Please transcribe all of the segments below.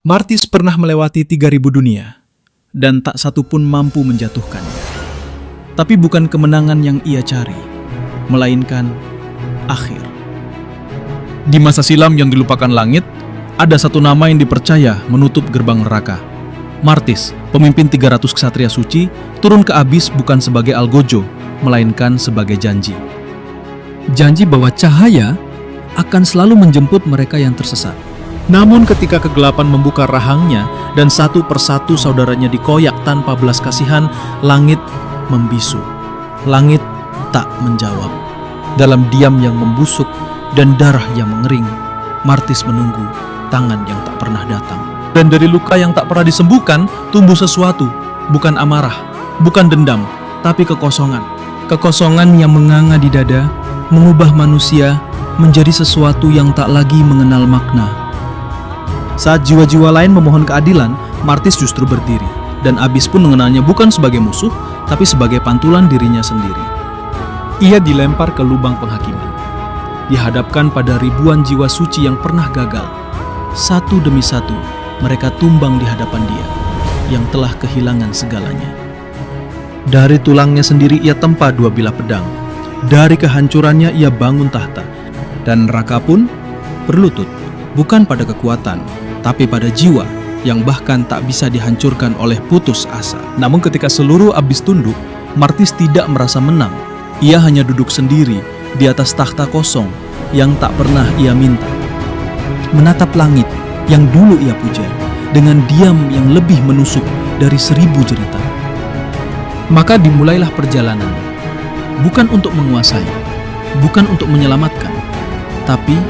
Martis pernah melewati 3.000 dunia, dan tak satu pun mampu menjatuhkannya. Tapi bukan kemenangan yang ia cari, melainkan akhir. Di masa silam yang dilupakan langit, ada satu nama yang dipercaya menutup gerbang neraka. Martis, pemimpin 300 ksatria suci, turun ke abis bukan sebagai algojo, melainkan sebagai janji. Janji bahwa cahaya akan selalu menjemput mereka yang tersesat. Namun ketika kegelapan membuka rahangnya dan satu persatu saudaranya dikoyak tanpa belas kasihan, langit membisu. Langit tak menjawab. Dalam diam yang membusuk dan darah yang mengering, Martis menunggu tangan yang tak pernah datang. Dan dari luka yang tak pernah disembuhkan, tumbuh sesuatu, bukan amarah, bukan dendam, tapi kekosongan. Kekosongan yang menganga di dada, mengubah manusia menjadi sesuatu yang tak lagi mengenal makna. Saat jiwa-jiwa lain memohon keadilan, Martis justru berdiri, dan Abis pun mengenalnya bukan sebagai musuh, tapi sebagai pantulan dirinya sendiri. Ia dilempar ke lubang penghakiman, dihadapkan pada ribuan jiwa suci yang pernah gagal. Satu demi satu, mereka tumbang di hadapan dia, yang telah kehilangan segalanya. Dari tulangnya sendiri ia tempa 2 bilah pedang. Dari kehancurannya ia bangun tahta, dan neraka pun berlutut, bukan pada kekuatan, tapi pada jiwa yang bahkan tak bisa dihancurkan oleh putus asa. Namun ketika seluruh abis tunduk, Martis tidak merasa menang. Ia hanya duduk sendiri di atas takhta kosong yang tak pernah ia minta. Menatap langit yang dulu ia puja dengan diam yang lebih menusuk dari 1000 cerita. Maka dimulailah perjalanannya, bukan untuk menguasai, bukan untuk menyelamatkan, tapi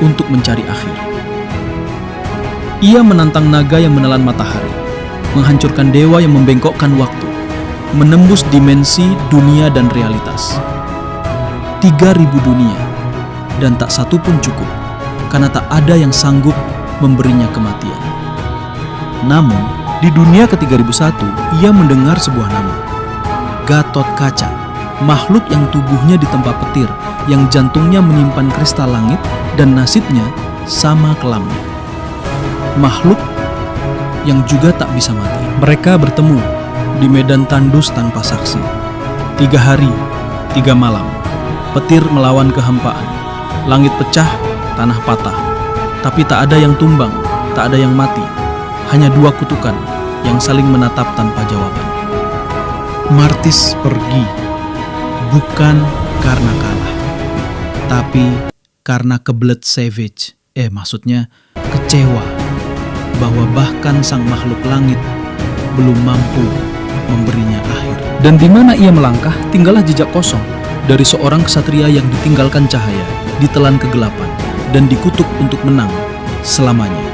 untuk mencari akhir. Ia menantang naga yang menelan matahari, menghancurkan dewa yang membengkokkan waktu, menembus dimensi dunia dan realitas. 3.000 dunia, dan tak satu pun cukup, karena tak ada yang sanggup memberinya kematian. Namun, di dunia ke-3001, ia mendengar sebuah nama, Gatot Kaca, makhluk yang tubuhnya ditempa petir, yang jantungnya menyimpan kristal langit, dan nasibnya sama kelamnya. Makhluk yang juga tak bisa mati. Mereka bertemu di medan tandus tanpa saksi. 3 hari, 3 malam. Petir melawan kehampaan. Langit pecah, tanah patah. Tapi tak ada yang tumbang, tak ada yang mati. Hanya 2 kutukan yang saling menatap tanpa jawaban. Martis pergi, bukan karena kalah, tapi karena kebelet savage. Maksudnya kecewa bahwa bahkan sang makhluk langit belum mampu memberinya akhir. Dan di mana ia melangkah, tinggallah jejak kosong dari seorang ksatria yang ditinggalkan cahaya, ditelan kegelapan, dan dikutuk untuk menang selamanya.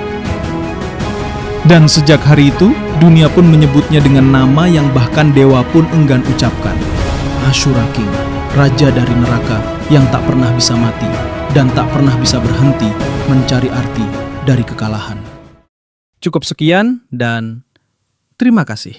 Dan sejak hari itu, dunia pun menyebutnya dengan nama yang bahkan dewa pun enggan ucapkan. Ashura King, raja dari neraka yang tak pernah bisa mati dan tak pernah bisa berhenti mencari arti dari kekalahan. Cukup sekian dan terima kasih.